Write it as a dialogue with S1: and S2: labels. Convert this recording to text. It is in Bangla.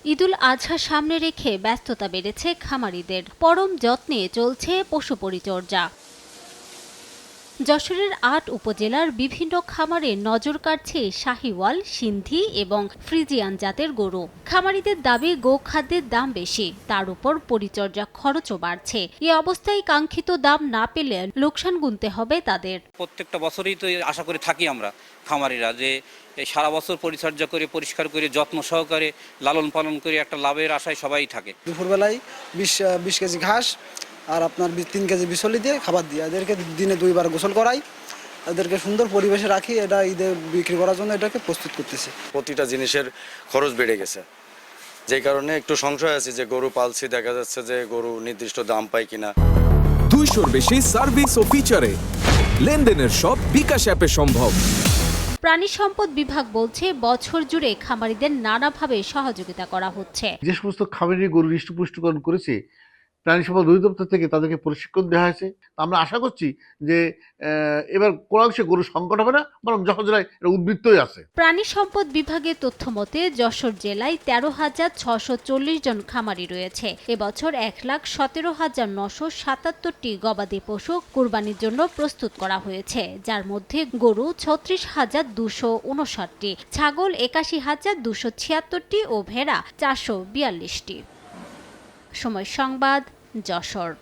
S1: ঈদুল আজহা সামনে রেখে ব্যস্ততা বেড়েছে খামারিদের। পরম যত্নে চলছে পশু পরিচর্যা। যশোরের ৮ উপজেলার বিভিন্ন খামারে নজর কাড়ছে শাহিওয়াল, সিন্ধি এবং ফ্রিজিয়ান জাতের গরু। খামারিদের দাবি গোখাদ্যের দাম বেশি, তার উপর পরিচর্যা খরচও বাড়ছে। এ অবস্থায় কাঙ্ক্ষিত দাম না পেলে লোকসান গুনতে হবে তাদের।
S2: প্রত্যেকটা বছরই তো আশা করে থাকি আমরা খামারিরা যে সারা বছর পরিচর্যা করে পরিষ্কার করে যত্ন সহকারে লালন পালন করে একটা লাভের আশায় সবাই থাকে।
S3: দুপুরবেলায় ২০ কেজি ঘাস আর আপনার ৩ কেজি বিচলি দিয়ে খাবার দিই। এদেরকে দিনে 2 বার গোসল করাই, এদেরকে সুন্দর পরিবেশে রাখি। এটা ঈদে বিক্রি করার জন্য এটাকে প্রস্তুত করতেছি।
S4: প্রতিটা জিনিসের খরচ বেড়ে গেছে, যেই কারণে একটু সংশয় আছে যে গরু পালছি, দেখা যাচ্ছে যে গরু নির্দিষ্ট দাম পায় কিনা।
S5: 200-র বেশি সার্ভিস ও ফিচারে লেনদেনের সব বিকাশ অ্যাপে সম্ভব।
S1: প্রাণী সম্পদ বিভাগ বলছে, বছর জুড়ে খামারিদের নানাভাবে সহযোগিতা করা হচ্ছে।
S6: যে সমস্ত খামারি গরু হৃষ্টপুষ্টকরণ করেছে, প্রাণী সম্পদ অধিদপ্তর থেকে তাদেরকে প্রশিক্ষণ দেওয়া হয়েছে। আমরা আশা করছি যে এবার কোনো অংশে গরু সংকট হবে না, বরং যশোর জেলায় এটা উদ্বৃত্তই আছে।
S1: প্রাণী সম্পদ বিভাগের তথ্য মতে যশোর জেলায় ১৩,৬৪০ জন খামারি রয়েছে। এবছর ১,১৭,৯৭৭টি গবাদি পশু কুরবানির জন্য প্রস্তুত করা হয়েছে, যার মধ্যে গরু ৩৬,২৫৯টি, ছাগল ৮১,২৭৬টি ও ভেড়া ৪৪২টি। সময় সংবাদ, যশোর।